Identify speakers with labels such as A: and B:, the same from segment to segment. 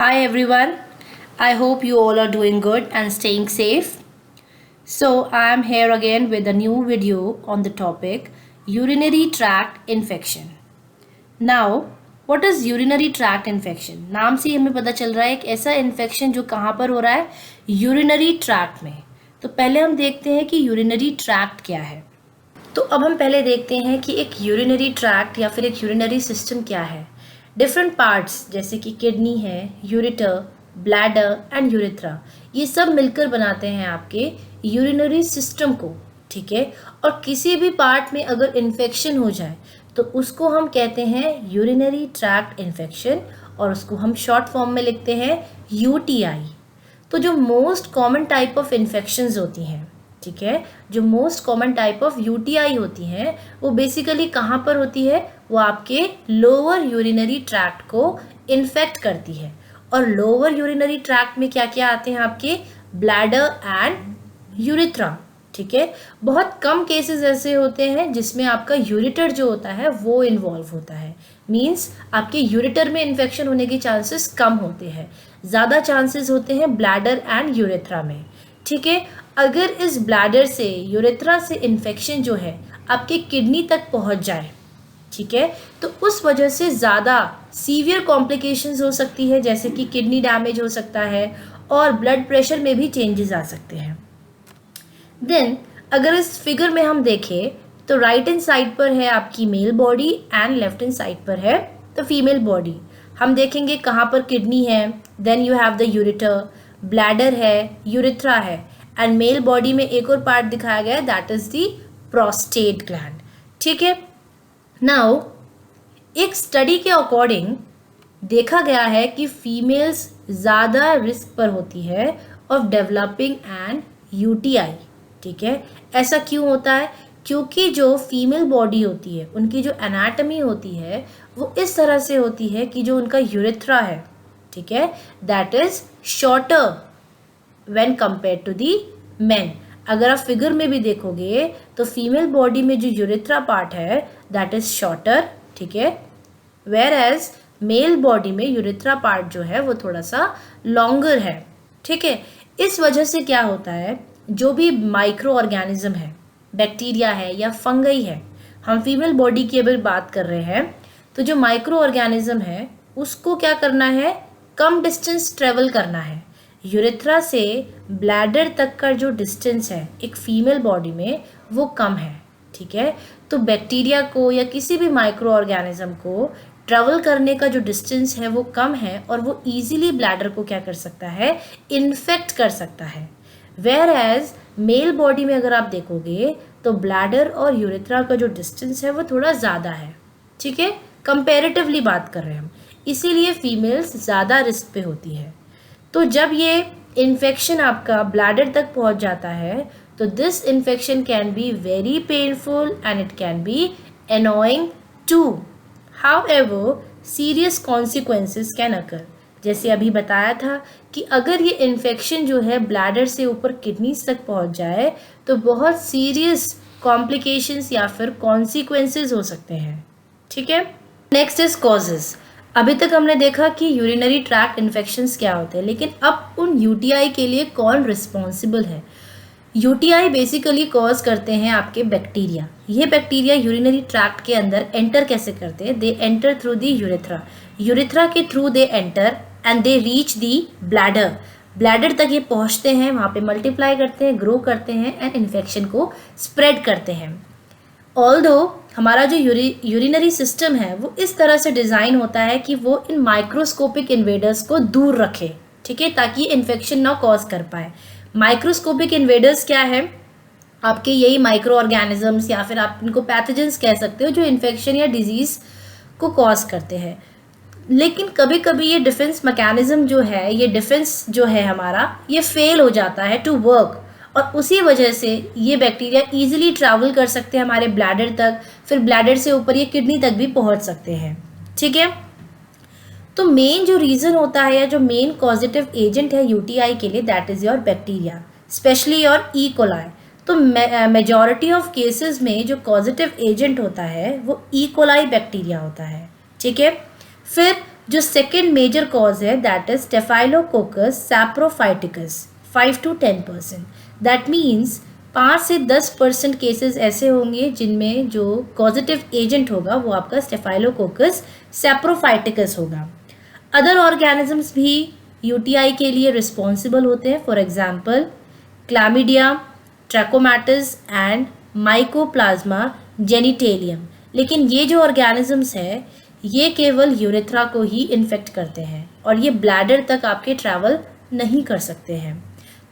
A: Hi everyone, I hope you all are doing good and staying safe. So, I am here again with a new video on the topic urinary tract infection. Now, what is urinary tract infection? नाम से ही हमें पता चल रहा है एक ऐसा infection जो कहाँ पर हो रहा है यूरिनरी ट्रैक्ट में. तो पहले हम देखते हैं कि यूरिनरी ट्रैक्ट क्या है. तो अब हम पहले देखते हैं कि एक यूरिनरी ट्रैक्ट या फिर एक यूरिनरी सिस्टम क्या है. डिफरेंट पार्ट्स जैसे कि किडनी है, यूरिटर, ब्लैडर एंड यूरिथ्रा, ये सब मिलकर बनाते हैं आपके यूरिनरी सिस्टम को. ठीक है. और किसी भी पार्ट में अगर इन्फेक्शन हो जाए तो उसको हम कहते हैं यूरिनरी ट्रैक्ट इन्फेक्शन और उसको हम शॉर्ट फॉर्म में लिखते हैं यूटीआई. तो जो most common type of infections होती हैं, ठीक है, जो most common type of UTI होती हैं वो बेसिकली कहाँ पर होती है, वो आपके लोअर यूरिनरी ट्रैक्ट को इन्फेक्ट करती है. और लोअर यूरिनरी ट्रैक्ट में क्या क्या आते हैं आपके ब्लैडर एंड यूरिथ्रा. ठीक है. बहुत कम केसेस ऐसे होते हैं जिसमें आपका यूरिटर जो होता है वो इन्वॉल्व होता है. मीन्स आपके यूरिटर में इन्फेक्शन होने के चांसेस कम होते हैं. ज़्यादा चांसेस होते हैं ब्लैडर एंड यूरिथ्रा में. ठीक है. अगर इस ब्लैडर से यूरेथ्रा से इन्फेक्शन जो है आपके किडनी तक पहुंच जाए, ठीक है, तो उस वजह से ज़्यादा सीवियर कॉम्प्लिकेशंस हो सकती है, जैसे कि किडनी डैमेज हो सकता है और ब्लड प्रेशर में भी चेंजेस आ सकते हैं. देन अगर इस फिगर में हम देखें तो राइट हैंड साइड पर है आपकी male body and left hand side पर है तो फीमेल बॉडी. हम देखेंगे कहाँ पर किडनी है, then you have the ureter, bladder है, यूरिथ्रा है एंड मेल बॉडी में एक और पार्ट दिखाया गया है that is the prostate gland. ठीक है. नाउ एक स्टडी के अकॉर्डिंग देखा गया है कि फीमेल्स ज़्यादा रिस्क पर होती है ऑफ डेवलपिंग एंड यूटीआई. ठीक है. ऐसा क्यों होता है? क्योंकि जो फीमेल बॉडी होती है उनकी जो एनाटमी होती है वो इस तरह से होती है कि जो उनका यूरेथ्रा है, ठीक है, that is shorter when compare to the men. अगर आप फिगर में भी देखोगे तो फीमेल बॉडी में जो यूरेथ्रा पार्ट है दैट इज शॉर्टर. ठीक है. वेयर एज मेल बॉडी में यूरेथ्रा पार्ट जो है वो थोड़ा सा लॉन्गर है. ठीक है. इस वजह से क्या होता है, जो भी माइक्रो ऑर्गेनिज्म है, बैक्टीरिया है या फंगई है, हम फीमेल बॉडी की अगर बात कर रहे हैं तो जो माइक्रो ऑर्गेनिज्म है उसको क्या करना है, कम डिस्टेंस ट्रेवल करना है. यूरेथ्रा से ब्लैडर तक का जो डिस्टेंस है एक फीमेल बॉडी में वो कम है. ठीक है. तो बैक्टीरिया को या किसी भी माइक्रो ऑर्गेनिज्म को ट्रेवल करने का जो डिस्टेंस है वो कम है और वो इजीली ब्लैडर को क्या कर सकता है, इन्फेक्ट कर सकता है. वेयर एज मेल बॉडी में अगर आप देखोगे तो ब्लैडर और यूरेथ्रा का जो डिस्टेंस है वो थोड़ा ज़्यादा है. ठीक है. कंपेरेटिवली बात कर रहे हैं हम, इसीलिए फीमेल्स ज़्यादा रिस्क पे होती है. तो जब ये इन्फेक्शन आपका ब्लैडर तक पहुंच जाता है तो this infection can be very painful and it can be annoying too. However serious consequences can occur. जैसे अभी बताया था कि अगर ये इन्फेक्शन जो है ब्लैडर से ऊपर किडनीज तक पहुंच जाए तो बहुत सीरियस कॉम्प्लिकेशंस या फिर कॉन्सिक्वेंसेस हो सकते हैं. ठीक है. Next is causes. अभी तक हमने देखा कि यूरिनरी ट्रैक्ट इन्फेक्शंस क्या होते हैं, लेकिन अब उन यूटीआई के लिए कौन रिस्पॉन्सिबल है. यूटीआई बेसिकली कॉज करते हैं आपके बैक्टीरिया. ये बैक्टीरिया यूरिनरी ट्रैक्ट के अंदर एंटर कैसे करते हैं, they enter through the urethra. Urethra के through they enter and they reach the bladder. Bladder तक ये पहुंचते हैं, वहाँ पे मल्टीप्लाई करते हैं, ग्रो करते हैं एंड इन्फेक्शन को स्प्रेड करते हैं. ऑल्दो हमारा जो यूरिनरी सिस्टम है वो इस तरह से डिज़ाइन होता है कि वो इन माइक्रोस्कोपिक इन्वेडर्स को दूर रखे. ठीक है. ताकि इन्फेक्शन ना कॉज कर पाए. माइक्रोस्कोपिक इन्वेडर्स क्या है, आपके यही माइक्रो ऑर्गेनिजम्स या फिर आप इनको पैथोजेंस कह सकते हो जो इन्फेक्शन या डिजीज़ को कॉज करते हैं. लेकिन कभी कभी ये डिफेंस मैकेनिज्म जो है, ये डिफेंस जो है हमारा, ये फेल हो जाता है टू वर्क और उसी वजह से ये बैक्टीरिया इजीली ट्रैवल कर सकते हैं हमारे ब्लैडर तक, फिर ब्लैडर से ऊपर ये किडनी तक भी पहुंच सकते हैं. ठीक है. तो मेन जो रीज़न होता है या जो मेन कॉजेटिव एजेंट है यूटीआई के लिए that is your bacteria, specially your E coli. तो मेजॉरिटी ऑफ केसेस में जो कॉजेटिव एजेंट होता है वो ई कोलाई बैक्टीरिया होता है. ठीक है. फिर जो सेकेंड मेजर कॉज है that is staphylococcus saprophyticus 5 to 10%. That means 5 से 10% केसेस ऐसे होंगे जिनमें जो कॉजेटिव एजेंट होगा वो आपका स्टेफाइलोकोकस सैप्रोफाइटिकस होगा. अदर ऑर्गेनिजम्स भी यूटीआई के लिए रिस्पॉन्सिबल होते हैं. For example chlamydia, trachomatis and mycoplasma genitalium. लेकिन ये जो ऑर्गेनिजम्स है ये केवल यूरेथ्रा को ही इन्फेक्ट करते हैं और ये ब्लैडर तक आपके ट्रैवल नहीं कर सकते हैं.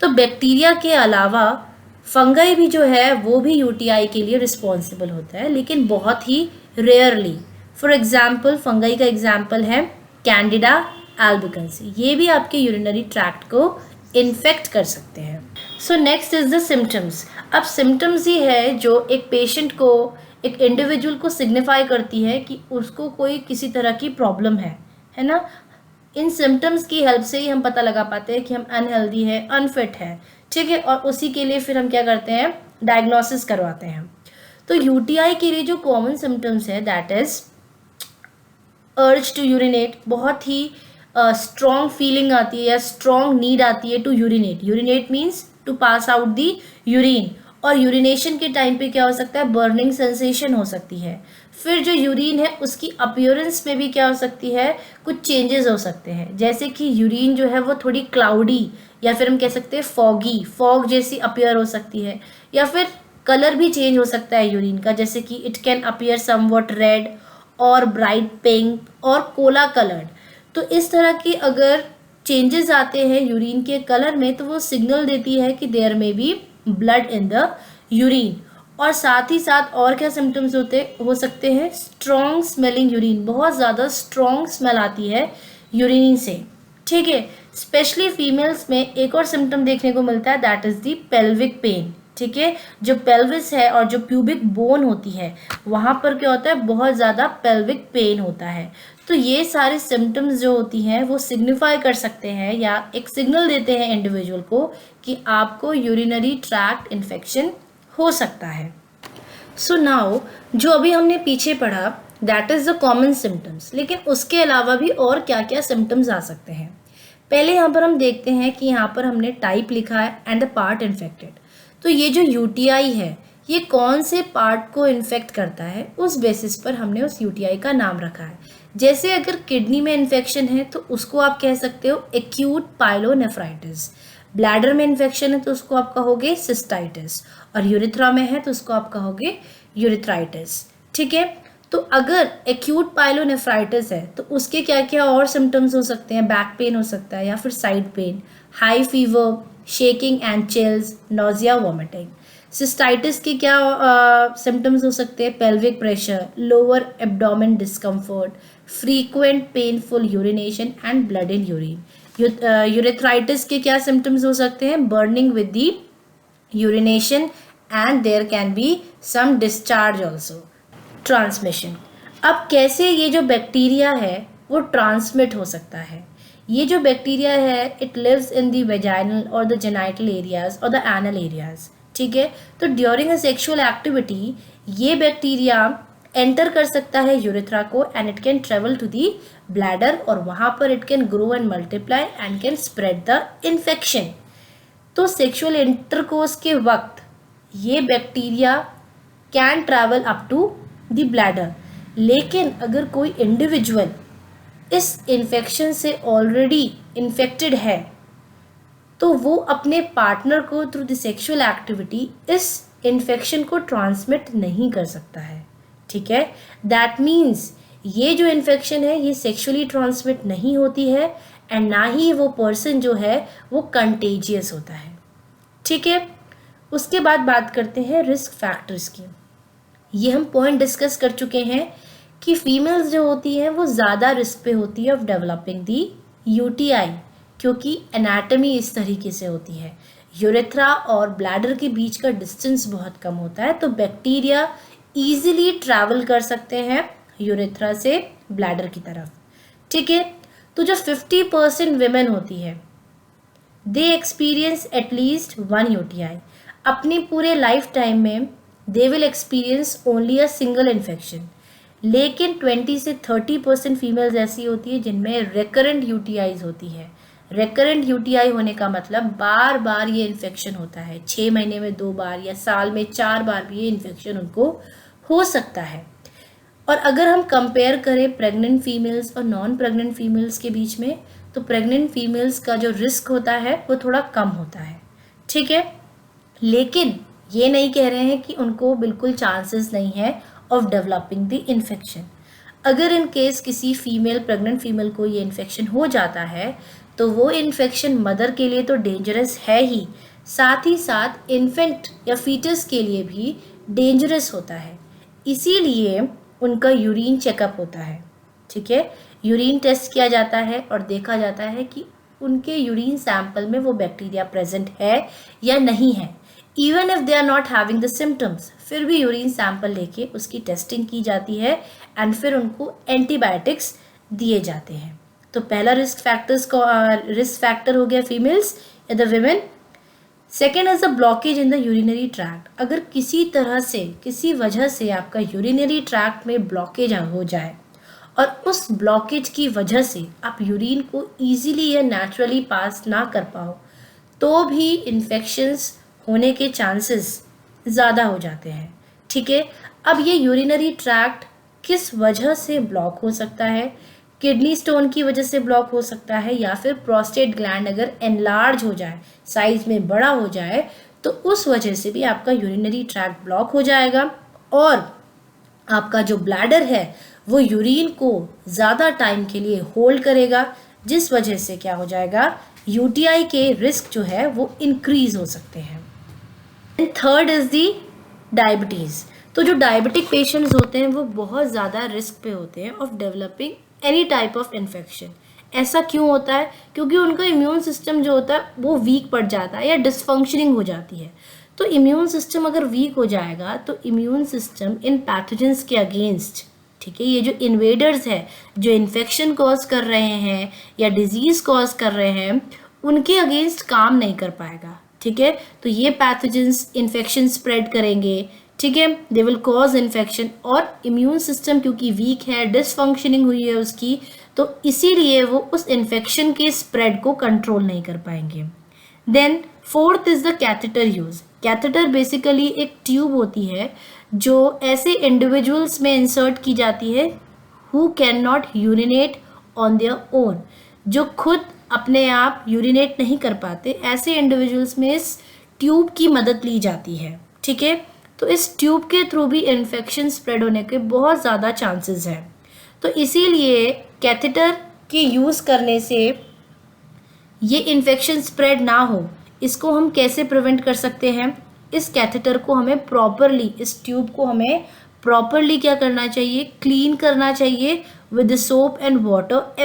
A: तो बैक्टीरिया के अलावा फंगाई भी जो है वो भी यूटीआई के लिए रिस्पॉन्सिबल होता है, लेकिन बहुत ही रेयरली. फॉर एग्जाम्पल फंगाई का एग्जाम्पल है कैंडिडा एल्बिकन्स. ये भी आपके यूरिनरी ट्रैक्ट को इन्फेक्ट कर सकते हैं. So next is the symptoms. अब सिम्टम्स ही है जो एक पेशेंट को, एक इंडिविजुअल को सिग्निफाई करती है कि उसको कोई किसी तरह की प्रॉब्लम है ना. इन सिम्टम्स की हेल्प से ही हम पता लगा पाते हैं कि हम अनहेल्दी है, अनफिट है, ठीक है. और उसी के लिए फिर हम क्या करते हैं, डायग्नोसिस करवाते हैं. तो यूटीआई के लिए जो कॉमन सिम्टम्स है that is urge to urinate. बहुत ही स्ट्रॉन्ग फीलिंग आती है या स्ट्रॉन्ग नीड आती है to urinate. Urinate means to pass out the urine. और यूरिनेशन के टाइम पे क्या हो सकता है, बर्निंग सेंसेशन हो सकती है. फिर जो यूरिन है उसकी अपीयरेंस में भी क्या हो सकती है, कुछ चेंजेस हो सकते हैं. जैसे कि यूरिन जो है वो थोड़ी क्लाउडी या फिर हम कह सकते हैं फॉगी, फॉग जैसी अपीयर हो सकती है. या फिर कलर भी चेंज हो सकता है यूरिन का, जैसे कि it can appear somewhat red और ब्राइट पिंक और कोला कलर्ड. तो इस तरह की अगर चेंजेस आते हैं यूरिन के कलर में तो वो सिग्नल देती है कि there may be blood in the urine. और साथ ही साथ और क्या सिम्टम्स हो सकते हैं, स्ट्रॉन्ग स्मेलिंग यूरिन. बहुत ज़्यादा स्ट्रॉन्ग स्मेल आती है यूरिन से, ठीक है. स्पेशली फीमेल्स में एक और सिम्टम देखने को मिलता है that is the pelvic pain, ठीक है. जो पेल्विस है और जो प्यूबिक बोन होती है वहाँ पर क्या होता है, बहुत ज़्यादा पेल्विक पेन होता है. तो ये सारे सिम्टम्स जो होती हैं वो सिग्निफाई कर सकते हैं या एक सिग्नल देते हैं इंडिविजुअल को कि आपको यूरिनरी ट्रैक्ट इन्फेक्शन हो सकता है. सो नाउ जो अभी हमने पीछे पढ़ा that is the common symptoms, लेकिन उसके अलावा भी और क्या क्या सिम्टम्स आ सकते हैं. पहले यहाँ पर हम देखते हैं कि यहाँ पर हमने टाइप लिखा है एंड द पार्ट इन्फेक्टेड. तो ये जो यूटीआई है ये कौन से पार्ट को इन्फेक्ट करता है उस बेसिस पर हमने उस यूटीआई का नाम रखा है. जैसे अगर किडनी में इन्फेक्शन है तो उसको आप कह सकते हो एक्यूट पाइलोनेफ्राइटिस. ब्लैडर में इन्फेक्शन है तो उसको आप कहोगे सिस्टाइटिस. और यूरिथ्रा में है तो उसको आप कहोगे यूरिथ्राइटिस, ठीक है. तो अगर एक्यूट पाइलोनेफ्राइटिस है तो उसके क्या क्या और सिम्टम्स हो सकते हैं, बैक पेन हो सकता है या फिर side pain, high fever, shaking and chills, nausea, vomiting. Cystitis के क्या सिम्टम्स हो सकते हैं, pelvic pressure, lower abdomen discomfort, frequent painful urination and blood in urine. Urethritis के क्या सिम्टम्स हो सकते हैं, burning with the urination and there can be some discharge also. Transmission. अब कैसे ये जो बैक्टीरिया है वो ट्रांसमिट हो सकता है. ये जो बैक्टीरिया है it lives in the vaginal और द जेनाइटल एरियाज और द एनल एरियाज, ठीक है. तो ड्यूरिंग अ सेक्सुअल एक्टिविटी ये बैक्टीरिया एंटर कर सकता है यूरेथ्रा को and it can travel to the bladder और वहाँ पर it can grow and multiply and can spread the infection. तो सेक्सुअल इंटरकोर्स के वक्त ये bacteria can travel up to the bladder. लेकिन अगर कोई इंडिविजुअल इस इन्फेक्शन से ऑलरेडी इन्फेक्टेड है तो वो अपने पार्टनर को थ्रू द सेक्सुअल एक्टिविटी इस इन्फेक्शन को ट्रांसमिट नहीं कर सकता है, ठीक है. दैट मीन्स ये जो इन्फेक्शन है ये सेक्सुअली ट्रांसमिट नहीं होती है एंड ना ही वो पर्सन जो है वो कंटेजियस होता है, ठीक है. उसके बाद बात करते हैं रिस्क फैक्टर्स की. ये हम पॉइंट डिस्कस कर चुके हैं कि फीमेल्स जो होती हैं वो ज़्यादा रिस्क पे होती है ऑफ डेवलपिंग दी यूटीआई क्योंकि एनाटमी इस तरीके से होती है. यूरेथ्रा और ब्लैडर के बीच का डिस्टेंस बहुत कम होता है तो बैक्टीरिया ईजिली ट्रैवल कर सकते हैं यूरेथ्रा से ब्लैडर की तरफ, ठीक है. तो जो 50% विमेन होती है दे एक्सपीरियंस एटलीस्ट 1 यूटीआई. अपनी पूरे लाइफ टाइम में they will experience only a single infection. लेकिन 20 से 30% फीमेल्स ऐसी होती है जिनमें रिकरेंट यूटीआईज होती है। रिकरेंट यूटीआई होने का मतलब बार बार ये इन्फेक्शन होता है, 6 महीने में 2 बार या साल में 4 बार भी ये इन्फेक्शन उनको हो सकता है। और अगर हम कंपेयर करें प्रेग्नेंट फीमेल्स और नॉन प्रेग्नेंट फीमेल्स के बीच में, तो प्रेग्नेंट फीमेल्स का जो रिस्क होता है वो थोड़ा कम होता है, ठीक है। लेकिन ये नहीं कह रहे हैं कि उनको बिल्कुल चांसेस नहीं है ऑफ डेवलपिंग द इन्फेक्शन। अगर इन केस किसी फीमेल प्रेग्नेंट फीमेल को ये इन्फेक्शन हो जाता है तो वो इन्फेक्शन मदर के लिए तो डेंजरस है ही, साथ ही साथ इन्फेंट या फीटस के लिए भी डेंजरस होता है। इसीलिए उनका यूरिन चेकअप होता है, ठीक है। यूरिन टेस्ट किया जाता है और देखा जाता है कि उनके यूरिन सैंपल में वो बैक्टीरिया प्रेजेंट है या नहीं है। Even if they are not having the symptoms, फिर भी यूरिन सैंपल लेके उसकी टेस्टिंग की जाती है एंड फिर उनको एंटीबायोटिक्स दिए जाते हैं। तो पहला रिस्क फैक्टर हो गया फीमेल्स या the women. Second is a blockage in the urinary tract. अगर किसी तरह से किसी वजह से आपका यूरिनरी ट्रैक्ट में ब्लॉकेज हो जाए और उस ब्लॉकेज की वजह से आप यूरिन को ईजिली या नेचुरली पास ना कर पाओ, तो भी इन्फेक्शंस होने के चांसेस ज़्यादा हो जाते हैं, ठीक है। अब ये यूरिनरी ट्रैक्ट किस वजह से ब्लॉक हो सकता है? किडनी स्टोन की वजह से ब्लॉक हो सकता है, या फिर प्रोस्टेट ग्लैंड अगर एनलार्ज हो जाए, साइज में बड़ा हो जाए, तो उस वजह से भी आपका यूरिनरी ट्रैक्ट ब्लॉक हो जाएगा और आपका जो ब्लैडर है वो यूरिन को ज़्यादा टाइम के लिए होल्ड करेगा, जिस वजह से क्या हो जाएगा, यूटीआई के रिस्क जो है वो इंक्रीज हो सकते हैं। And third is the diabetes. तो जो डायबिटिक पेशेंट्स होते हैं वो बहुत ज़्यादा रिस्क पे होते हैं of developing any type of infection. ऐसा क्यों होता है? क्योंकि उनका इम्यून सिस्टम जो होता है वो वीक पड़ जाता है या डिसफंक्शनिंग हो जाती है। तो इम्यून सिस्टम अगर वीक हो जाएगा तो इम्यून सिस्टम इन पैथोजेंस के अगेंस्ट, ठीक है, ये जो इन्वेडर्स है जो इन्फेक्शन कॉज कर रहे हैं या डिजीज़ कॉज कर रहे हैं, उनके अगेंस्ट काम नहीं कर पाएगा, ठीक है। तो ये पैथोजेंस इन्फेक्शन स्प्रेड करेंगे, ठीक है, दे विल कॉज इन्फेक्शन। और इम्यून सिस्टम क्योंकि वीक है, डिसफंक्शनिंग हुई है उसकी, तो इसीलिए वो उस इन्फेक्शन के स्प्रेड को कंट्रोल नहीं कर पाएंगे। Then fourth is the catheter use. Catheter basically एक ट्यूब होती है जो ऐसे इंडिविजुअल्स में इंसर्ट की जाती है who can not urinate on their own, जो खुद अपने आप यूरिनेट नहीं कर पाते, ऐसे इंडिविजुअल्स में इस ट्यूब की मदद ली जाती है, ठीक है। तो इस ट्यूब के थ्रू भी इन्फेक्शन स्प्रेड होने के बहुत ज़्यादा चांसेस हैं। तो इसीलिए कैथेटर के यूज़ करने से ये इन्फेक्शन स्प्रेड ना हो, इसको हम कैसे प्रिवेंट कर सकते हैं? इस कैथेटर को हमें प्रॉपरली, इस ट्यूब को हमें प्रॉपरली क्या करना चाहिए? क्लीन करना चाहिए with soap and water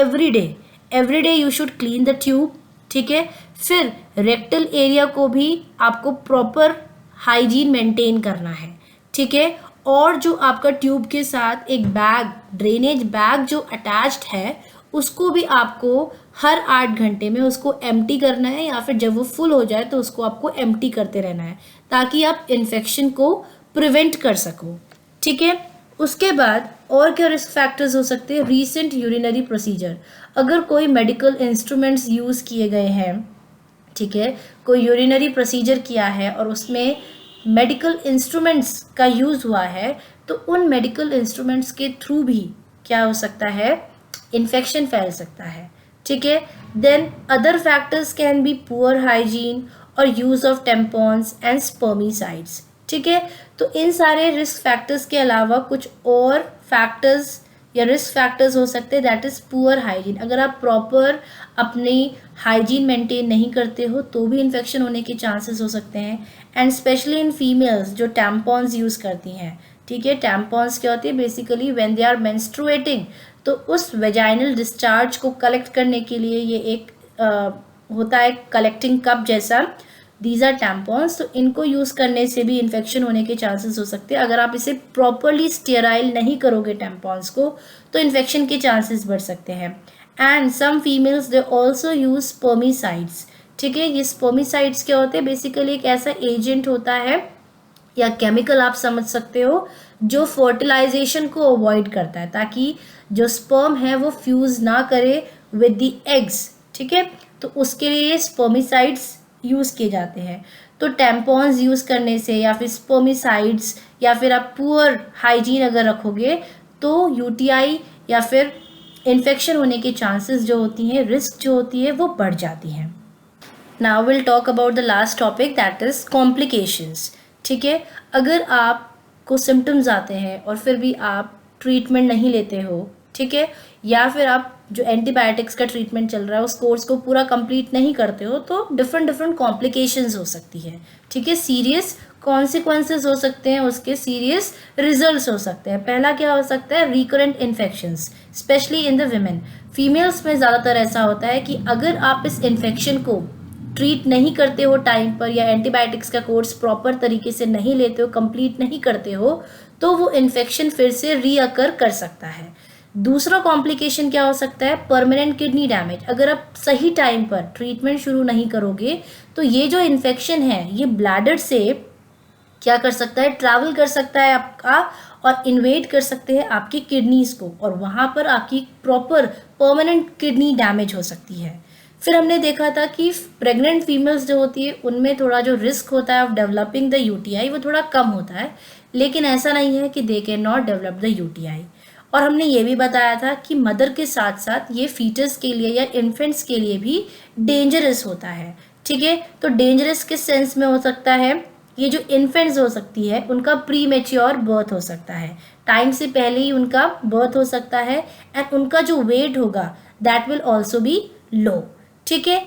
A: every day you should clean the tube, ठीक है। फिर रेक्टल एरिया को भी आपको प्रॉपर हाइजीन मेंटेन करना है, ठीक है। और जो आपका ट्यूब के साथ एक बैग, ड्रेनेज बैग जो अटैच्ड है, उसको भी आपको हर 8 घंटे में उसको एम्प्टी करना है, या फिर जब वो फुल हो जाए तो उसको आपको एम्प्टी करते रहना है ताकि आप इन्फेक्शन को प्रिवेंट कर सको, ठीक है। उसके बाद और क्या रिस्क फैक्टर्स हो सकते हैं? Recent urinary procedure. अगर कोई मेडिकल इंस्ट्रूमेंट्स यूज़ किए गए हैं, ठीक है, कोई यूरिनरी प्रोसीजर किया है और उसमें मेडिकल इंस्ट्रूमेंट्स का यूज़ हुआ है, तो उन मेडिकल इंस्ट्रूमेंट्स के थ्रू भी क्या हो सकता है? इन्फेक्शन फैल सकता है, ठीक है। Then other factors can be poor hygiene और use of tampons and spermicides, ठीक है। तो इन सारे रिस्क फैक्टर्स के अलावा कुछ और फैक्टर्स या रिस्क फैक्टर्स हो सकते हैं, दैट इज़ पुअर हाइजीन। अगर आप प्रॉपर अपनी हाइजीन मेंटेन नहीं करते हो तो भी इन्फेक्शन होने के चांसेस हो सकते हैं। एंड स्पेशली इन फीमेल्स जो टैम्पॉन्स यूज़ करती हैं, ठीक है। टैम्पॉन्स क्या होती है? Basically when they are menstruating, तो उस वेजाइनल डिस्चार्ज को कलेक्ट करने के लिए ये एक होता है कलेक्टिंग कप जैसा, दीज आर टैम्पॉन्स। तो इनको यूज़ करने से भी इन्फेक्शन होने के चांसेस हो सकते हैं। अगर आप इसे प्रॉपरली स्टेराइल नहीं करोगे टैम्पॉन्स को, तो इन्फेक्शन के चांसेस बढ़ सकते हैं। And some females they also use spermicides, ठीक है। ये स्पर्मिसाइड्स क्या होते हैं? बेसिकली एक ऐसा एजेंट होता है या केमिकल आप समझ सकते हो जो फर्टिलाइजेशन को अवॉइड करता है, ताकि जो स्पर्म है वो फ्यूज़ ना करे विद द एग्स, ठीक है। तो उसके लिए स्पर्मिसाइड्स यूज़ किए जाते हैं। तो टैम्पॉन्स यूज़ करने से या फिर स्पर्मिसाइड्स या फिर आप पुअर हाइजीन अगर रखोगे तो यूटीआई या फिर इन्फेक्शन होने के चांसेस जो होती हैं, रिस्क जो होती है वो बढ़ जाती हैं। Now will talk about the last topic, that is complications, ठीक है। अगर आपको सिम्टम्स आते हैं और फिर भी आप ट्रीटमेंट नहीं लेते हो, ठीक है, या फिर आप जो एंटीबायोटिक्स का ट्रीटमेंट चल रहा है उस कोर्स को पूरा कंप्लीट नहीं करते हो, तो डिफरेंट कॉम्प्लिकेशंस हो सकती है, ठीक है। सीरियस कॉन्सिक्वेंसेस हो सकते हैं, उसके सीरियस रिजल्ट्स हो सकते हैं। पहला क्या हो सकता है, recurrent infections, specially in the women. Females में ज़्यादातर ऐसा होता है कि अगर आप इस इन्फेक्शन को ट्रीट नहीं करते हो टाइम पर या एंटीबायोटिक्स का कोर्स प्रॉपर तरीके से नहीं लेते हो, कंप्लीट नहीं करते हो, तो वो इन्फेक्शन फिर से रीअकर कर सकता है। दूसरा कॉम्प्लिकेशन क्या हो सकता है, परमानेंट किडनी डैमेज। अगर आप सही टाइम पर ट्रीटमेंट शुरू नहीं करोगे तो ये जो इन्फेक्शन है ये ब्लैडर से क्या कर सकता है, ट्रैवल कर सकता है आपका और इन्वेड कर सकते हैं आपकी किडनीज को, और वहाँ पर आपकी प्रॉपर परमानेंट किडनी डैमेज हो सकती है। फिर हमने देखा था कि प्रेग्नेंट फीमेल्स जो होती है उनमें थोड़ा जो रिस्क होता है ऑफ डेवलपिंग द यूटीआई वो थोड़ा कम होता है, लेकिन ऐसा नहीं है कि they can not develop the UTI. और हमने ये भी बताया था कि मदर के साथ साथ ये फीटस के लिए या इन्फेंट्स के लिए भी डेंजरस होता है, ठीक है। तो डेंजरस किस सेंस में हो सकता है, ये जो इन्फेंट्स हो सकती है उनका प्री मेच्योर बर्थ हो सकता है, टाइम से पहले ही उनका बर्थ हो सकता है, एंड उनका जो वेट होगा दैट विल ऑल्सो बी लो, ठीक है।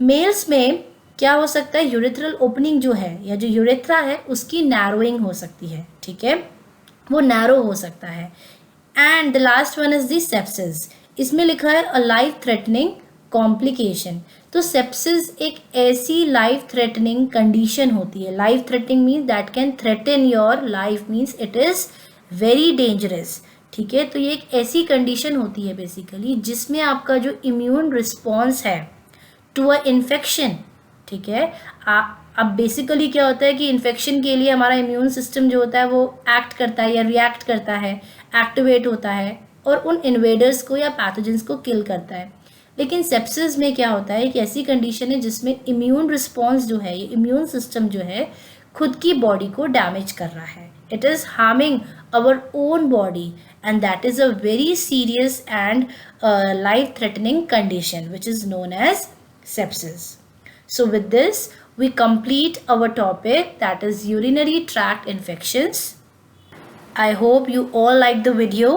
A: मेल्स में क्या हो सकता है, यूरेथ्रल ओपनिंग जो है या जो यूरेथ्रा है उसकी नैरोइंग हो सकती है, ठीक है, वो नैरो हो सकता है। And the last one is the sepsis, इसमें लिखा है अ लाइफ थ्रेटनिंग कॉम्प्लिकेशन। तो सेप्सिस एक ऐसी लाइफ थ्रेटनिंग कंडीशन होती है, life threatening means that can threaten your life, means it is very dangerous, ठीक है। तो ये एक ऐसी कंडीशन होती है बेसिकली जिसमें आपका जो इम्यून रिस्पॉन्स है टू अ इन्फेक्शन, ठीक है। अब बेसिकली क्या होता है कि इन्फेक्शन के लिए हमारा इम्यून सिस्टम जो होता है वो एक्ट करता है या रिएक्ट करता है, एक्टिवेट होता है और उन इन्वेडर्स को या पैथोजेंस को किल करता है। लेकिन सेप्सिस में क्या होता है, एक ऐसी कंडीशन है जिसमें इम्यून रिस्पॉन्स जो है, ये इम्यून सिस्टम जो है खुद की बॉडी को डैमेज कर रहा है, it is harming our own body, and that is a very serious and life threatening condition which is known as sepsis. So with this we complete our topic, that is urinary tract infections. I hope you all liked the video,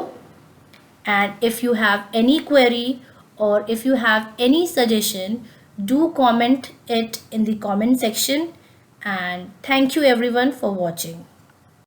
A: and if you have any query or if you have any suggestion, do comment it in the comment section, and thank you everyone for watching.